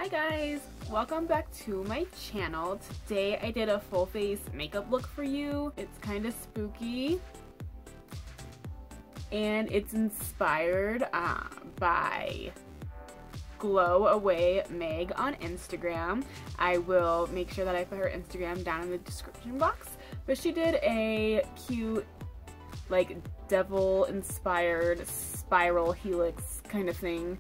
Hi guys, welcome back to my channel. Today I did a full face makeup look for you. It's kind of spooky and it's inspired by Glow Away Meg on Instagram. I will make sure that I put her Instagram down in the description box, but she did a cute like devil inspired spiral helix kind of thing.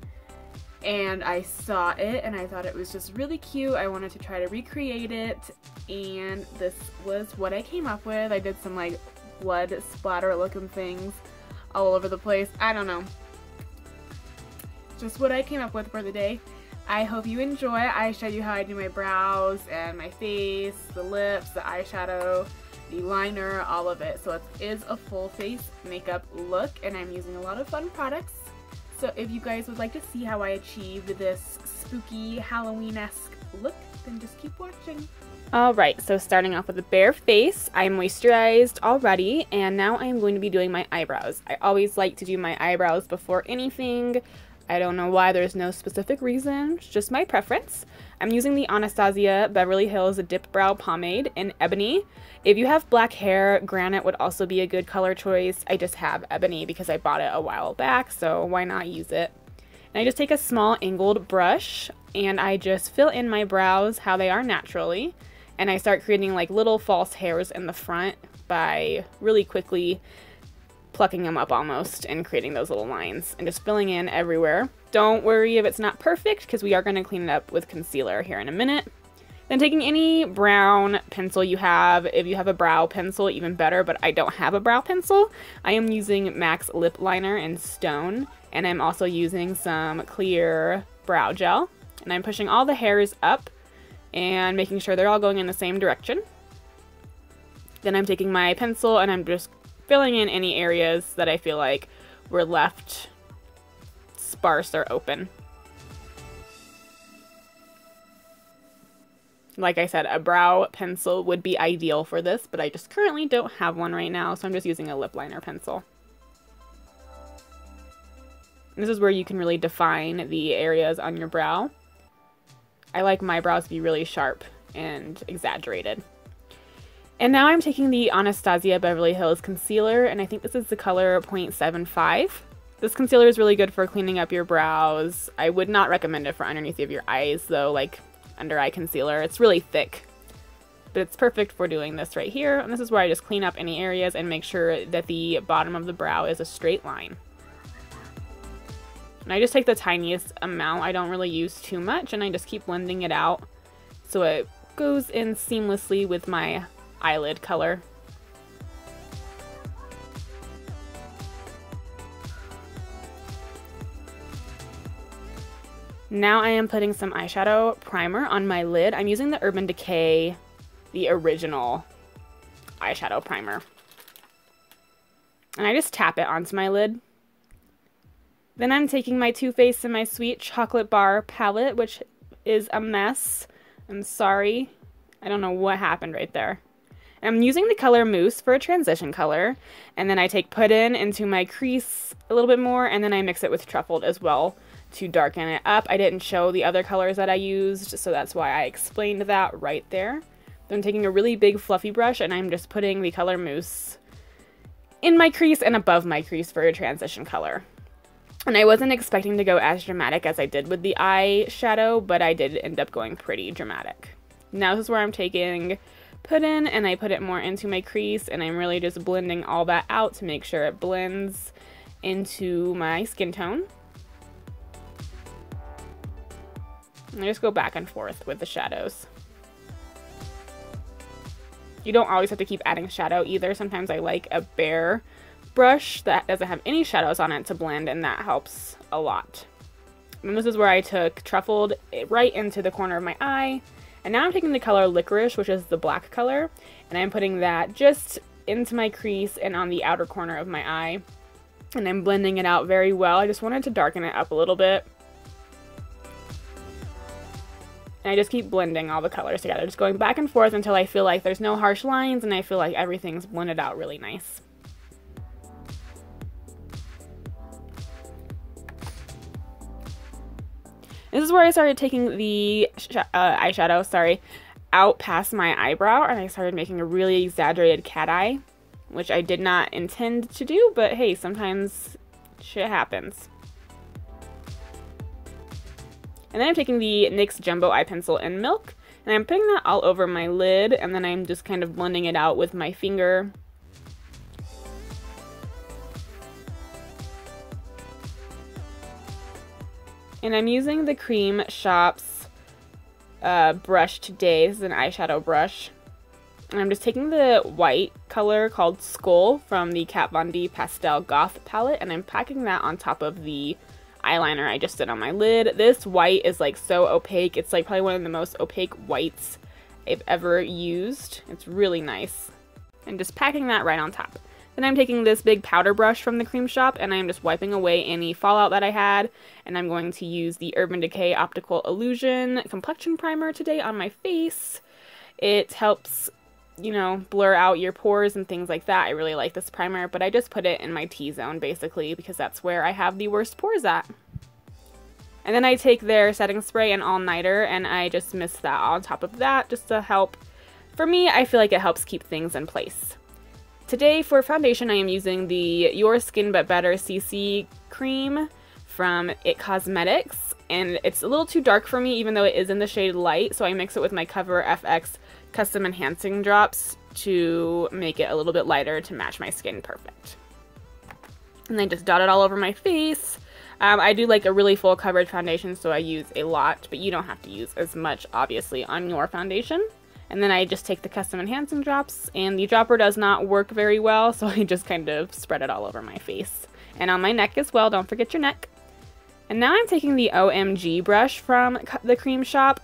And I saw it and I thought it was just really cute. I wanted to try to recreate it, and this was what I came up with. I did some like blood splatter looking things all over the place. I don't know. Just what I came up with for the day. I hope you enjoy. I show you how I do my brows and my face, the lips, the eyeshadow, the liner, all of it. So it is a full face makeup look and I'm using a lot of fun products. So if you guys would like to see how I achieved this spooky Halloween-esque look, then just keep watching. Alright, so starting off with a bare face, I'm moisturized already, and now I'm going to be doing my eyebrows. I always like to do my eyebrows before anything. I don't know why, there's no specific reason, it's just my preference. I'm using the Anastasia Beverly Hills Dipbrow Pomade in Ebony. If you have black hair, granite would also be a good color choice. I just have Ebony because I bought it a while back, so why not use it? And I just take a small angled brush and I just fill in my brows how they are naturally. And I start creating like little false hairs in the front by really quickly plucking them up almost and creating those little lines and just filling in everywhere. Don't worry if it's not perfect because we are going to clean it up with concealer here in a minute. Then taking any brown pencil you have, if you have a brow pencil, even better, but I don't have a brow pencil. I am using MAC's lip liner in Stone, and I'm also using some clear brow gel. And I'm pushing all the hairs up and making sure they're all going in the same direction. Then I'm taking my pencil and I'm just filling in any areas that I feel like were left sparse or open. Like I said, a brow pencil would be ideal for this, but I just currently don't have one right now, so I'm just using a lip liner pencil. And this is where you can really define the areas on your brow. I like my brows to be really sharp and exaggerated. And now I'm taking the Anastasia Beverly Hills Concealer, and I think this is the color 0.75. This concealer is really good for cleaning up your brows. I would not recommend it for underneath of your eyes, though, like under eye concealer. It's really thick, but it's perfect for doing this right here. And this is where I just clean up any areas and make sure that the bottom of the brow is a straight line. And I just take the tiniest amount. I don't really use too much, and I just keep blending it out so it goes in seamlessly with my eyelid color. Now I am putting some eyeshadow primer on my lid. I'm using the Urban Decay, the original eyeshadow primer. And I just tap it onto my lid. Then I'm taking my Too Faced and my Sweet Chocolate Bar palette, which is a mess. I'm sorry. I don't know what happened right there. I'm using the color Mousse for a transition color. And then I take Put In into my crease a little bit more, and then I mix it with Truffled as well to darken it up. I didn't show the other colors that I used, so that's why I explained that right there. Then I'm taking a really big fluffy brush and I'm just putting the color Mousse in my crease and above my crease for a transition color. And I wasn't expecting to go as dramatic as I did with the eyeshadow, but I did end up going pretty dramatic. Now this is where I'm taking Put In and I put it more into my crease, and I'm really just blending all that out to make sure it blends into my skin tone. And I just go back and forth with the shadows. You don't always have to keep adding shadow either. Sometimes I like a bare brush that doesn't have any shadows on it to blend, and that helps a lot. And this is where I took Truffled right into the corner of my eye. And now I'm taking the color Licorice, which is the black color, and I'm putting that just into my crease and on the outer corner of my eye. And I'm blending it out very well. I just wanted to darken it up a little bit. And I just keep blending all the colors together, just going back and forth until I feel like there's no harsh lines and I feel like everything's blended out really nice. This is where I started taking the eyeshadow, sorry, out past my eyebrow, and I started making a really exaggerated cat eye, which I did not intend to do, but hey, sometimes shit happens. And then I'm taking the NYX Jumbo Eye Pencil in Milk, and I'm putting that all over my lid, and then I'm just kind of blending it out with my finger. And I'm using the Creme Shop's brush today. This is an eyeshadow brush. And I'm just taking the white color called Skull from the Kat Von D Pastel Goth palette, and I'm packing that on top of the eyeliner I just did on my lid. This white is like so opaque. It's like probably one of the most opaque whites I've ever used. It's really nice. And just packing that right on top. Then I'm taking this big powder brush from the Creme Shop, and I'm just wiping away any fallout that I had, and I'm going to use the Urban Decay Optical Illusion Complexion Primer today on my face. It helps, you know, blur out your pores and things like that. I really like this primer, but I just put it in my T-zone basically because that's where I have the worst pores at. And then I take their setting spray and all-nighter, and I just mist that on top of that just to help. For me, I feel like it helps keep things in place. Today for foundation, I am using the Your Skin But Better CC cream from It Cosmetics, and it's a little too dark for me even though it is in the shade Light, so I mix it with my Cover FX Custom Enhancing Drops to make it a little bit lighter to match my skin perfect. And then just dot it all over my face. I do like a really full coverage foundation, so I use a lot, but you don't have to use as much obviously on your foundation. And then I just take the Custom Enhancing Drops, and the dropper does not work very well, so I just kind of spread it all over my face. And on my neck as well, don't forget your neck. And now I'm taking the OMG brush from the Creme Shop,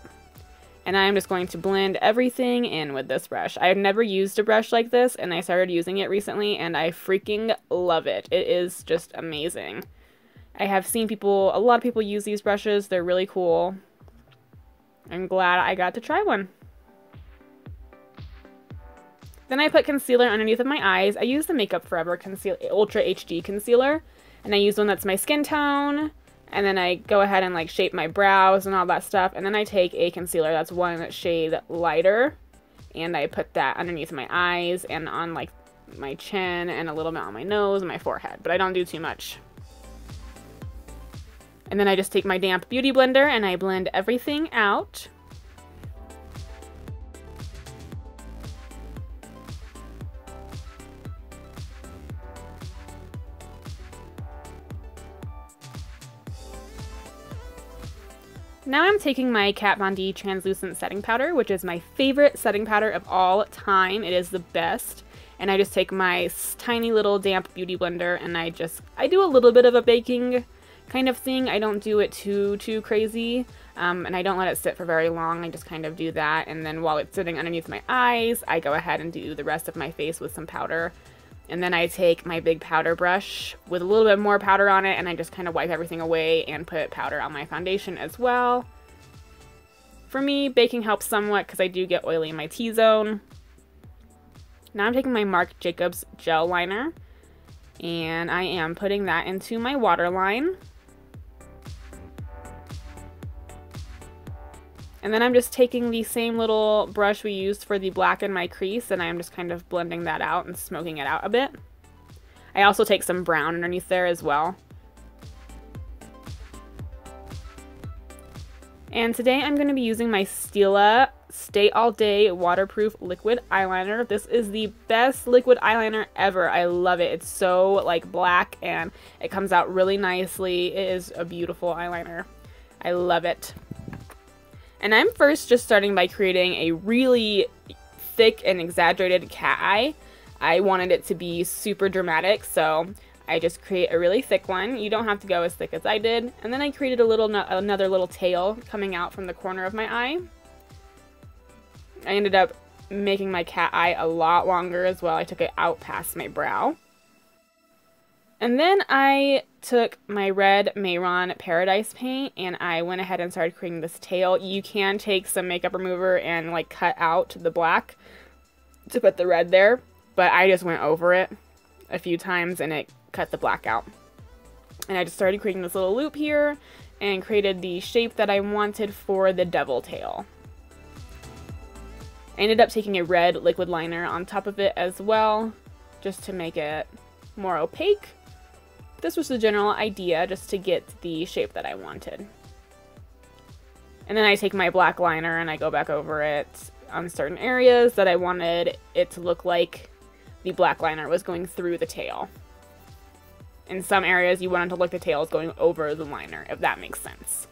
and I'm just going to blend everything in with this brush. I've never used a brush like this, and I started using it recently, and I freaking love it. It is just amazing. I have seen a lot of people use these brushes. They're really cool. I'm glad I got to try one. Then I put concealer underneath of my eyes. I use the Makeup Forever Ultra HD Concealer, and I use one that's my skin tone, and then I go ahead and like shape my brows and all that stuff, and then I take a concealer that's one shade lighter, and I put that underneath my eyes and on like my chin and a little bit on my nose and my forehead, but I don't do too much. And then I just take my damp beauty blender and I blend everything out. Now I'm taking my Kat Von D Translucent Setting Powder, which is my favorite setting powder of all time. It is the best. And I just take my tiny little damp beauty blender and I do a little bit of a baking kind of thing. I don't do it too crazy. And I don't let it sit for very long. I just kind of do that. And then while it's sitting underneath my eyes, I go ahead and do the rest of my face with some powder. And then I take my big powder brush with a little bit more powder on it, and I just kind of wipe everything away and put powder on my foundation as well. For me, baking helps somewhat because I do get oily in my T-zone. Now I'm taking my Marc Jacobs gel liner, and I am putting that into my waterline. And then I'm just taking the same little brush we used for the black in my crease, and I'm just kind of blending that out and smoking it out a bit. I also take some brown underneath there as well. And today I'm going to be using my Stila Stay All Day Waterproof Liquid Eyeliner. This is the best liquid eyeliner ever. I love it. It's so like black and it comes out really nicely. It is a beautiful eyeliner. I love it. And I'm first just starting by creating a really thick and exaggerated cat eye. I wanted it to be super dramatic, so I just create a really thick one. You don't have to go as thick as I did. And then I created another little tail coming out from the corner of my eye. I ended up making my cat eye a lot longer as well. I took it out past my brow. And then I took my red Mehron Paradise paint and I went ahead and started creating this tail. You can take some makeup remover and like cut out the black to put the red there, but I just went over it a few times and it cut the black out. And I just started creating this little loop here, and created the shape that I wanted for the devil tail. I ended up taking a red liquid liner on top of it as well, just to make it more opaque. This was the general idea, just to get the shape that I wanted. And then I take my black liner and I go back over it on certain areas that I wanted it to look like the black liner was going through the tail. In some areas you wanted to look the tail is going over the liner, if that makes sense.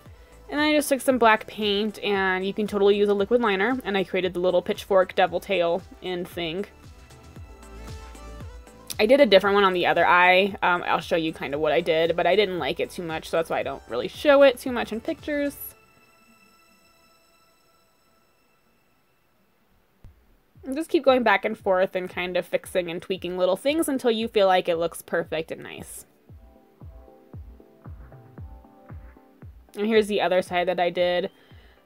And then I just took some black paint, and you can totally use a liquid liner, and I created the little pitchfork devil tail end thing. I did a different one on the other eye. I'll show you kind of what I did, but I didn't like it too much, so that's why I don't really show it too much in pictures. And just keep going back and forth and kind of fixing and tweaking little things until you feel like it looks perfect and nice. And here's the other side that I did.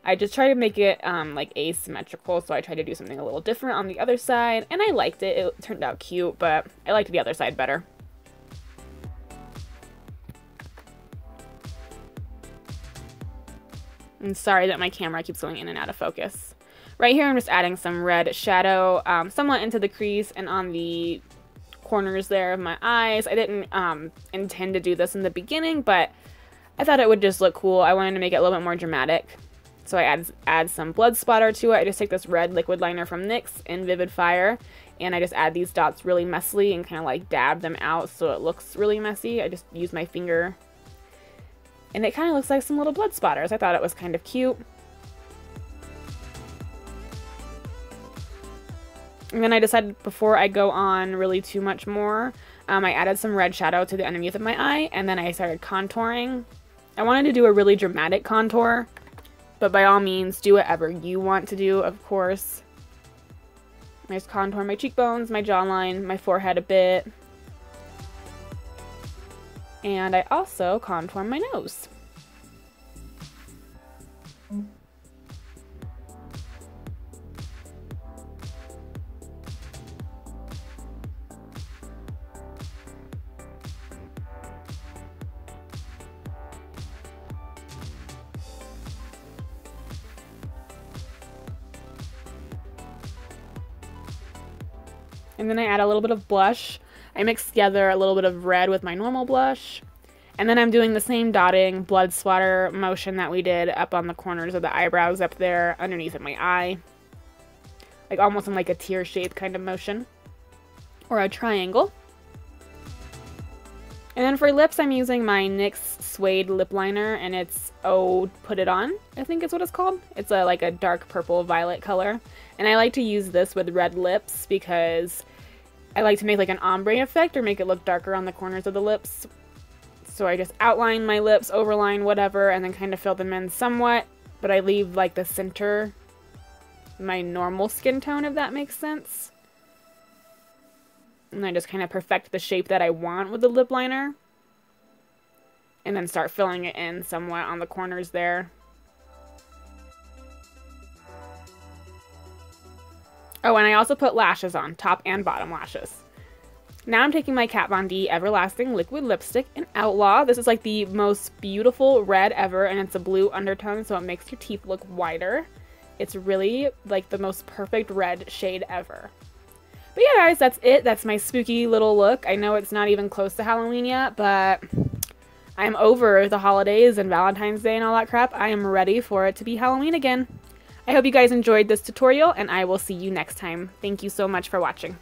I just try to make it like asymmetrical, so I tried to do something a little different on the other side, and I liked it. It turned out cute, but I liked the other side better. And sorry that my camera keeps going in and out of focus. Right here I'm just adding some red shadow, somewhat into the crease and on the corners there of my eyes. I didn't intend to do this in the beginning, but I thought it would just look cool. I wanted to make it a little bit more dramatic. So I add some blood splatter to it. I just take this red liquid liner from NYX in Vivid Fire, and I just add these dots really messily and kind of like dab them out so it looks really messy. I just use my finger, and it kind of looks like some little blood splatters. I thought it was kind of cute. And then I decided before I go on really too much more, I added some red shadow to the underneath of my eye, and then I started contouring. I wanted to do a really dramatic contour, but by all means, do whatever you want to do, of course. I just contour my cheekbones, my jawline, my forehead a bit. And I also contour my nose. And then I add a little bit of blush. I mix together a little bit of red with my normal blush. And then I'm doing the same dotting blood splatter motion that we did up on the corners of the eyebrows up there underneath of my eye. Like almost in like a tear shape kind of motion. Or a triangle. And then for lips, I'm using my NYX Suede lip liner, and it's Oh Put It On, I think is what it's called. It's like a dark purple violet color. And I like to use this with red lips because I like to make like an ombre effect or make it look darker on the corners of the lips. So I just outline my lips, overline, whatever, and then kind of fill them in somewhat. But I leave like the center, my normal skin tone, if that makes sense. And I just kind of perfect the shape that I want with the lip liner. And then start filling it in somewhat on the corners there. Oh, and I also put lashes on, top and bottom lashes. Now I'm taking my Kat Von D Everlasting Liquid Lipstick in Outlaw. This is like the most beautiful red ever, and it's a blue undertone, so it makes your teeth look wider. It's really like the most perfect red shade ever. But yeah, guys, that's it. That's my spooky little look. I know it's not even close to Halloween yet, but I'm over the holidays and Valentine's Day and all that crap. I am ready for it to be Halloween again. I hope you guys enjoyed this tutorial, and I will see you next time. Thank you so much for watching.